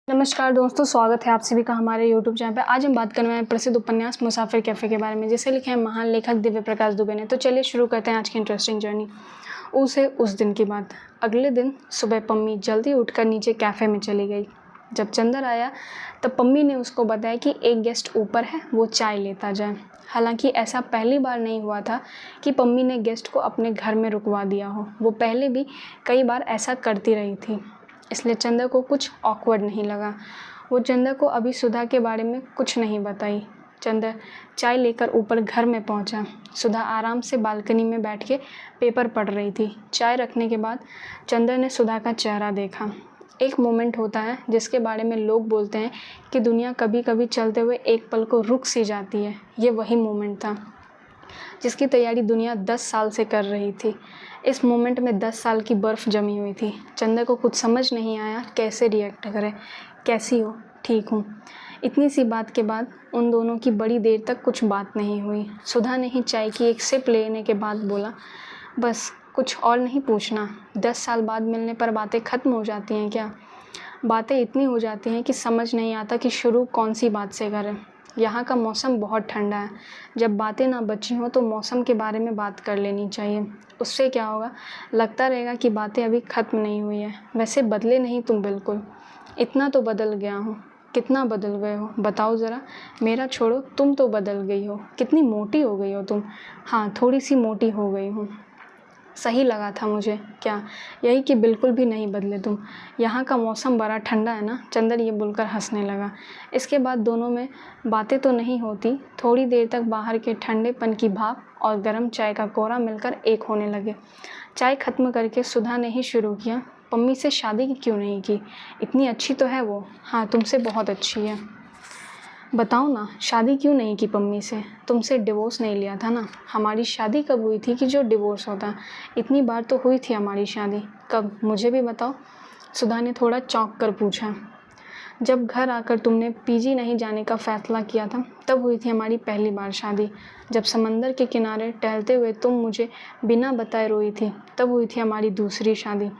नमस्कार दोस्तों, स्वागत है आप सभी का हमारे YouTube चैनल पे। आज हम बात करने वाले हैं प्रसिद्ध उपन्यास मुसाफिर कैफ़े के बारे में, जिसे लिखे हैं महान लेखक दिव्य प्रकाश दुबे ने। तो चलिए शुरू करते हैं आज की इंटरेस्टिंग जर्नी। उस दिन की बात। अगले दिन सुबह पम्मी जल्दी उठकर नीचे कैफ़े में चली गई। जब चंदर आया तब पम्मी ने उसको बताया कि एक गेस्ट ऊपर है, वो चाय लेता जाए। हालांकि ऐसा पहली बार नहीं हुआ था कि पम्मी ने गेस्ट को अपने घर में रुकवा दिया हो। वो पहले भी कई बार ऐसा करती रही थी, इसलिए चंदर को कुछ ऑकवर्ड नहीं लगा। वो चंदर को अभी सुधा के बारे में कुछ नहीं बताई। चंदर चाय लेकर ऊपर घर में पहुंचा। सुधा आराम से बालकनी में बैठ के पेपर पढ़ रही थी। चाय रखने के बाद चंदर ने सुधा का चेहरा देखा। एक मोमेंट होता है जिसके बारे में लोग बोलते हैं कि दुनिया कभी कभी चलते हुए एक पल को रुक सी जाती है। ये वही मोमेंट था जिसकी तैयारी दुनिया 10 साल से कर रही थी। इस मोमेंट में 10 साल की बर्फ़ जमी हुई थी। चंदर को कुछ समझ नहीं आया कैसे रिएक्ट करे। कैसी हो? ठीक हूँ। इतनी सी बात के बाद उन दोनों की बड़ी देर तक कुछ बात नहीं हुई। सुधा ने ही चाय की एक सिप लेने के बाद बोला, बस कुछ और नहीं पूछना? 10 साल बाद मिलने पर बातें ख़त्म हो जाती हैं क्या? बातें इतनी हो जाती हैं कि समझ नहीं आता कि शुरू कौन सी बात से करें। यहाँ का मौसम बहुत ठंडा है। जब बातें ना बची हों तो मौसम के बारे में बात कर लेनी चाहिए। उससे क्या होगा, लगता रहेगा कि बातें अभी ख़त्म नहीं हुई है। वैसे बदले नहीं तुम बिल्कुल। इतना तो बदल गया हूँ। कितना बदल गए हो बताओ ज़रा। मेरा छोड़ो, तुम तो बदल गई हो। कितनी मोटी हो गई हो तुम। हाँ, थोड़ी सी मोटी हो गई हूँ। सही लगा था मुझे। क्या? यही कि बिल्कुल भी नहीं बदले तुम। यहाँ का मौसम बड़ा ठंडा है ना। चंदर ये बोलकर हंसने लगा। इसके बाद दोनों में बातें तो नहीं होती। थोड़ी देर तक बाहर के ठंडेपन की भाप और गर्म चाय का कोरा मिलकर एक होने लगे। चाय ख़त्म करके सुधा ने ही शुरू किया, पम्मी से शादी क्यों नहीं की? इतनी अच्छी तो है वो। हाँ, तुमसे बहुत अच्छी है। बताओ ना, शादी क्यों नहीं की पम्मी से? तुमसे डिवोर्स नहीं लिया था ना? हमारी शादी कब हुई थी कि जो डिवोर्स होता? इतनी बार तो हुई थी हमारी शादी। कब? मुझे भी बताओ। सुधा ने थोड़ा चौंक कर पूछा। जब घर आकर तुमने पीजी नहीं जाने का फ़ैसला किया था तब हुई थी हमारी पहली बार शादी। जब समंदर के किनारे टहलते हुए तुम मुझे बिना बताए रोई थी तब हुई थी हमारी दूसरी शादी।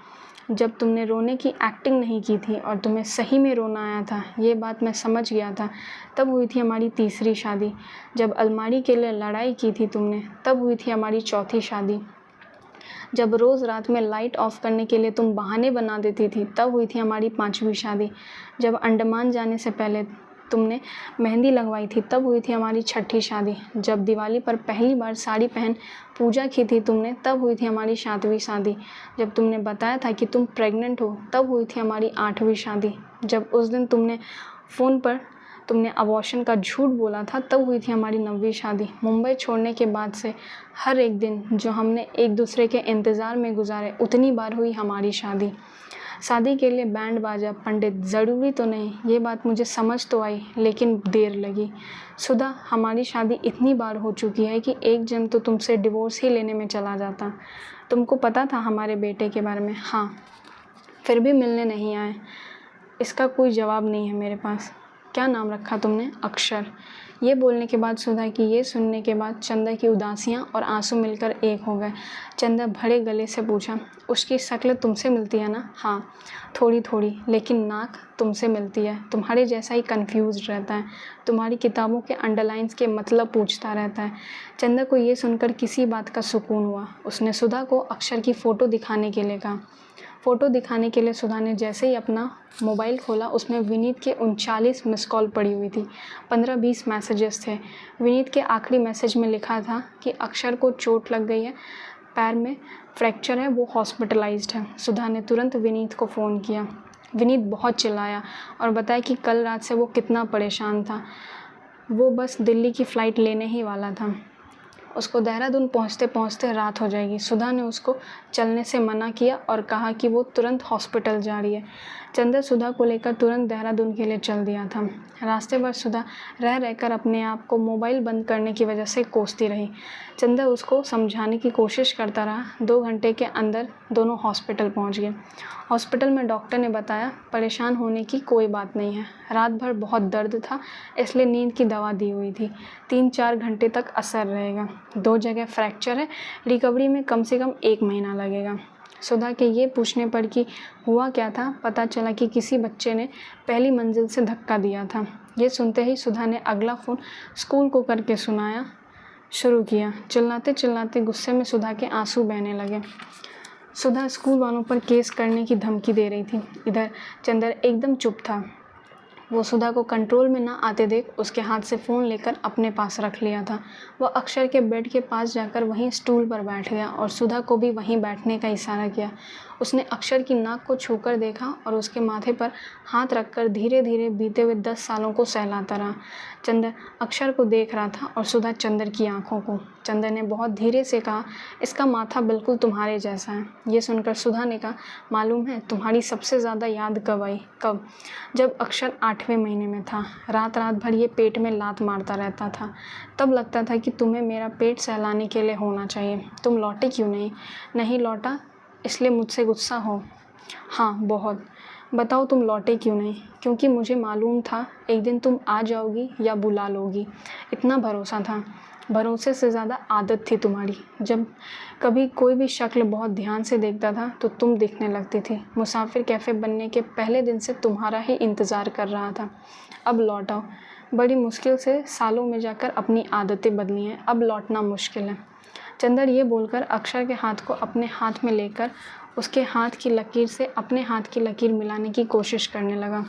जब तुमने रोने की एक्टिंग नहीं की थी और तुम्हें सही में रोना आया था, ये बात मैं समझ गया था, तब हुई थी हमारी तीसरी शादी। जब अलमारी के लिए लड़ाई की थी तुमने तब हुई थी हमारी चौथी शादी। जब रोज़ रात में लाइट ऑफ करने के लिए तुम बहाने बना देती थी तब हुई थी हमारी पांचवी शादी। जब अंडमान जाने से पहले तुमने मेहंदी लगवाई थी तब हुई थी हमारी छठी शादी। जब दिवाली पर पहली बार साड़ी पहन पूजा की थी तुमने तब हुई थी हमारी सातवीं शादी। जब तुमने बताया था कि तुम प्रेग्नेंट हो तब हुई थी हमारी आठवीं शादी। जब उस दिन फ़ोन पर तुमने अबॉर्शन का झूठ बोला था तब हुई थी हमारी 9वीं शादी। मुंबई छोड़ने के बाद से हर एक दिन जो हमने एक दूसरे के इंतज़ार में गुजारे उतनी बार हुई हमारी शादी। शादी के लिए बैंड बाजा पंडित ज़रूरी तो नहीं, ये बात मुझे समझ तो आई, लेकिन देर लगी। सुधा, हमारी शादी इतनी बार हो चुकी है कि एक जन्म तो तुमसे डिवोर्स ही लेने में चला जाता। तुमको पता था हमारे बेटे के बारे में? हाँ। फिर भी मिलने नहीं आए। इसका कोई जवाब नहीं है मेरे पास। क्या नाम रखा तुमने? अक्षर। ये बोलने के बाद सुधा की ये सुनने के बाद चंदर की उदासियाँ और आंसू मिलकर एक हो गए। चंदर भरे गले से पूछा, उसकी शक्ल तुमसे मिलती है ना? हाँ, थोड़ी थोड़ी, लेकिन नाक तुमसे मिलती है। तुम्हारे जैसा ही कंफ्यूज रहता है। तुम्हारी किताबों के अंडरलाइंस के मतलब पूछता रहता है। चंदर को ये सुनकर किसी बात का सुकून हुआ। उसने सुधा को अक्षर की फ़ोटो दिखाने के लिए कहा। फ़ोटो दिखाने के लिए सुधा ने जैसे ही अपना मोबाइल खोला, उसमें विनीत के 39 मिस कॉल पड़ी हुई थी। 15-20 मैसेजेस थे। विनीत के आखिरी मैसेज में लिखा था कि अक्षर को चोट लग गई है, पैर में फ्रैक्चर है, वो हॉस्पिटलाइज्ड है। सुधा ने तुरंत विनीत को फ़ोन किया। विनीत बहुत चिल्लाया और बताया कि कल रात से वो कितना परेशान था। वो बस दिल्ली की फ़्लाइट लेने ही वाला था। उसको देहरादून पहुंचते पहुंचते रात हो जाएगी। सुधा ने उसको चलने से मना किया और कहा कि वो तुरंत हॉस्पिटल जा रही है। चंदर सुधा को लेकर तुरंत देहरादून के लिए चल दिया था। रास्ते पर सुधा रह रहकर अपने आप को मोबाइल बंद करने की वजह से कोसती रही। चंदर उसको समझाने की कोशिश करता रहा। 2 घंटे के अंदर दोनों हॉस्पिटल पहुंच गए। हॉस्पिटल में डॉक्टर ने बताया, परेशान होने की कोई बात नहीं है। रात भर बहुत दर्द था, इसलिए नींद की दवा दी हुई थी। 3-4 घंटे तक असर रहेगा। 2 जगह फ्रैक्चर है, रिकवरी में कम से कम 1 महीना लगेगा। सुधा के ये पूछने पर कि हुआ क्या था, पता चला कि किसी बच्चे ने पहली मंजिल से धक्का दिया था। ये सुनते ही सुधा ने अगला फ़ोन स्कूल को करके सुनाया शुरू किया। चिल्लाते चिल्लाते गुस्से में सुधा के आंसू बहने लगे। सुधा स्कूल वालों पर केस करने की धमकी दे रही थी। इधर चंदर एकदम चुप था। वो सुधा को कंट्रोल में ना आते देख उसके हाथ से फ़ोन लेकर अपने पास रख लिया था। वह अक्षर के बेड के पास जाकर वहीं स्टूल पर बैठ गया और सुधा को भी वहीं बैठने का इशारा किया। उसने अक्षर की नाक को छूकर देखा और उसके माथे पर हाथ रखकर धीरे धीरे बीते हुए 10 सालों को सहलाता रहा। चंदर अक्षर को देख रहा था और सुधा चंदर की आंखों को। चंदर ने बहुत धीरे से कहा, इसका माथा बिल्कुल तुम्हारे जैसा है। ये सुनकर सुधा ने कहा, मालूम है तुम्हारी सबसे ज़्यादा याद कब आई? कब? जब अक्षर 8वें महीने में था। रात रात भर ये पेट में लात मारता रहता था। तब लगता था कि तुम्हें मेरा पेट सहलाने के लिए होना चाहिए। तुम लौटे क्यों नहीं? नहीं लौटा इसलिए मुझसे गुस्सा हो? हाँ बहुत। बताओ तुम लौटे क्यों नहीं? क्योंकि मुझे मालूम था एक दिन तुम आ जाओगी या बुला लोगी। इतना भरोसा था। भरोसे से ज़्यादा आदत थी तुम्हारी। जब कभी कोई भी शक्ल बहुत ध्यान से देखता था तो तुम दिखने लगती थी। मुसाफिर कैफ़े बनने के पहले दिन से तुम्हारा ही इंतज़ार कर रहा था। अब लौट आओ। बड़ी मुश्किल से सालों में जाकर अपनी आदतें बदली हैं। अब लौटना मुश्किल है। चंदर ये बोलकर अक्षर के हाथ को अपने हाथ में लेकर उसके हाथ की लकीर से अपने हाथ की लकीर मिलाने की कोशिश करने लगा।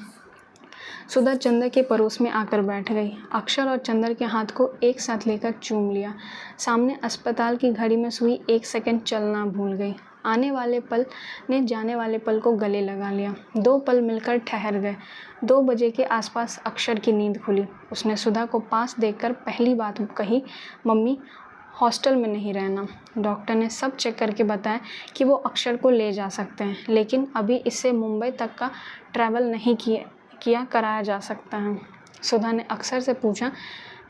सुधा चंदर के पड़ोस में आकर बैठ गई। अक्षर और चंदर के हाथ को एक साथ लेकर चूम लिया। सामने अस्पताल की घड़ी में सुई 1 सेकंड चलना भूल गई। आने वाले पल ने जाने वाले पल को गले लगा लिया। 2 पल मिलकर ठहर गए। 2 बजे के आसपास अक्षर की नींद खुली। उसने सुधा को पास देखकर पहली बात कही, मम्मी हॉस्टल में नहीं रहना। डॉक्टर ने सब चेक करके बताया कि वो अक्षर को ले जा सकते हैं, लेकिन अभी इससे मुंबई तक का ट्रैवल नहीं कराया जा सकता है। सुधा ने अक्षर से पूछा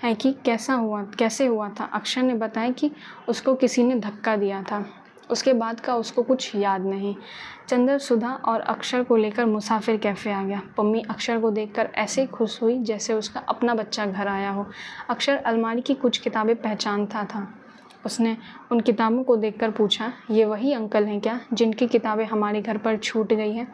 है कि कैसे हुआ था? अक्षर ने बताया कि उसको किसी ने धक्का दिया था। उसके बाद का उसको कुछ याद नहीं। चंदर सुधा और अक्षर को लेकर मुसाफिर कैफ़े आ गया। पम्मी अक्षर को देखकर ऐसे खुश हुई जैसे उसका अपना बच्चा घर आया हो। अक्षर अलमारी की कुछ किताबें पहचानता था। उसने उन किताबों को देखकर पूछा, ये वही अंकल हैं क्या जिनकी किताबें हमारे घर पर छूट गई हैं?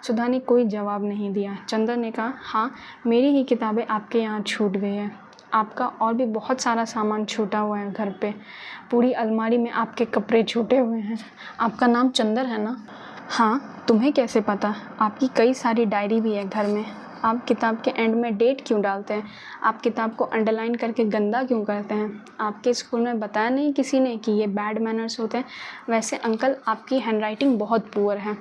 सुधा ने कोई जवाब नहीं दिया। चंदर ने कहा, हाँ मेरी ही किताबें आपके यहाँ छूट गई हैं। आपका और भी बहुत सारा सामान छूटा हुआ है घर पे। पूरी अलमारी में आपके कपड़े छूटे हुए हैं। आपका नाम चंदर है ना? हाँ, तुम्हें कैसे पता? आपकी कई सारी डायरी भी है घर में। आप किताब के एंड में डेट क्यों डालते हैं? आप किताब को अंडरलाइन करके गंदा क्यों करते हैं? आपके स्कूल में बताया नहीं किसी ने कि ये बैड मैनर्स होते हैं? वैसे अंकल आपकी हैंडराइटिंग बहुत पुअर है।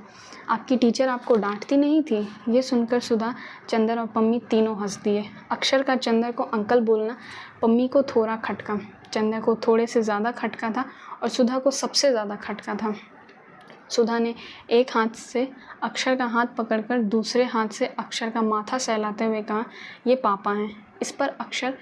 आपकी टीचर आपको डांटती नहीं थी? ये सुनकर सुधा, चंदर और पम्मी तीनों हंस दिए। अक्षर का चंदर को अंकल बोलना पम्मी को थोड़ा खटका, चंदर को थोड़े से ज़्यादा खटका था और सुधा को सबसे ज़्यादा खटका था। सुधा ने एक हाथ से अक्षर का हाथ पकड़कर दूसरे हाथ से अक्षर का माथा सहलाते हुए कहा, ये पापा हैं। इस पर अक्षर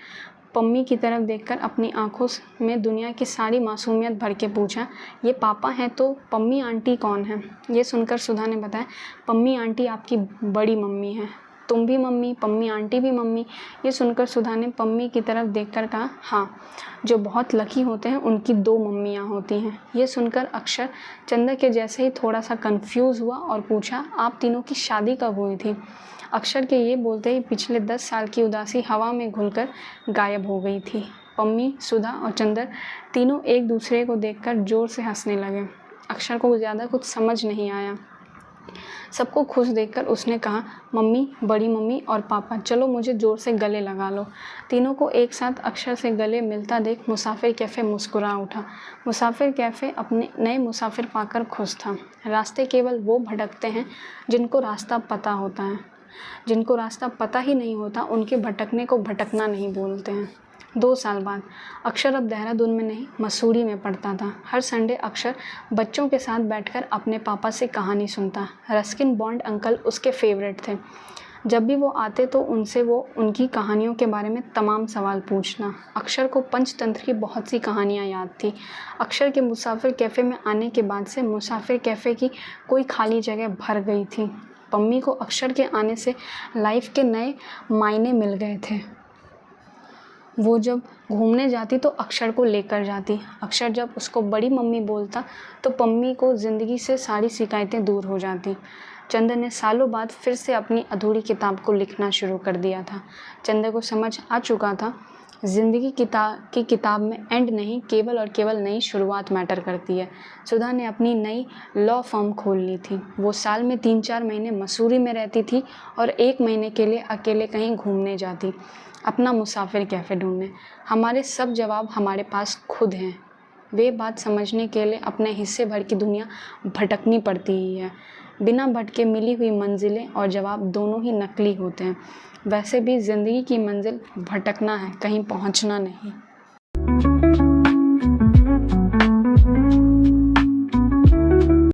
पम्मी की तरफ देखकर अपनी आंखों में दुनिया की सारी मासूमियत भर के पूछा, ये पापा हैं तो पम्मी आंटी कौन है? ये सुनकर सुधा ने बताया, पम्मी आंटी आपकी बड़ी मम्मी है। तुम भी मम्मी, पम्मी आंटी भी मम्मी। ये सुनकर सुधा ने पम्मी की तरफ देखकर कहा, हाँ जो बहुत लकी होते हैं उनकी 2 मम्मियाँ होती हैं। ये सुनकर अक्षर चंदर के जैसे ही थोड़ा सा कंफ्यूज हुआ और पूछा, आप तीनों की शादी कब हुई थी? अक्षर के ये बोलते ही पिछले 10 साल की उदासी हवा में घुलकर गायब हो गई थी। पम्मी, सुधा और चंदर तीनों एक दूसरे को देखकर जोर से हंसने लगे। अक्षर को ज़्यादा कुछ समझ नहीं आया। सबको खुश देखकर उसने कहा, मम्मी, बड़ी मम्मी और पापा, चलो मुझे ज़ोर से गले लगा लो। तीनों को एक साथ अक्षर से गले मिलता देख मुसाफिर कैफ़े मुस्कुरा उठा। मुसाफिर कैफ़े अपने नए मुसाफिर पाकर खुश था। रास्ते केवल वो भटकते हैं जिनको रास्ता पता होता है। जिनको रास्ता पता ही नहीं होता उनके भटकने को भटकना नहीं बोलते हैं। 2 साल बाद अक्षर अब देहरादून में नहीं, मसूरी में पढ़ता था। हर संडे अक्षर बच्चों के साथ बैठकर अपने पापा से कहानी सुनता। रस्किन बॉन्ड अंकल उसके फेवरेट थे। जब भी वो आते तो उनसे वो उनकी कहानियों के बारे में तमाम सवाल पूछना। अक्षर को पंचतंत्र की बहुत सी कहानियाँ याद थी। अक्षर के मुसाफिर कैफ़े में आने के बाद से मुसाफिर कैफ़े की कोई खाली जगह भर गई थी। पम्मी को अक्षर के आने से लाइफ के नए मायने मिल गए थे। वो जब घूमने जाती तो अक्षर को लेकर जाती। अक्षर जब उसको बड़ी मम्मी बोलता तो पम्मी को ज़िंदगी से सारी शिकायतें दूर हो जाती। चंदर ने सालों बाद फिर से अपनी अधूरी किताब को लिखना शुरू कर दिया था। चंदर को समझ आ चुका था ज़िंदगी की किताब में एंड नहीं, केवल और केवल नई शुरुआत मैटर करती है। सुधा ने अपनी नई लॉ फर्म खोल ली थी। वो साल में 3-4 महीने मसूरी में रहती थी और 1 महीने के लिए अकेले कहीं घूमने जाती, अपना मुसाफिर कैफ़े ढूंढने। हमारे सब जवाब हमारे पास खुद हैं। वे बात समझने के लिए अपने हिस्से भर की दुनिया भटकनी पड़ती ही है। बिना भटके मिली हुई मंजिलें और जवाब दोनों ही नकली होते हैं। वैसे भी ज़िंदगी की मंजिल भटकना है, कहीं पहुंचना नहीं।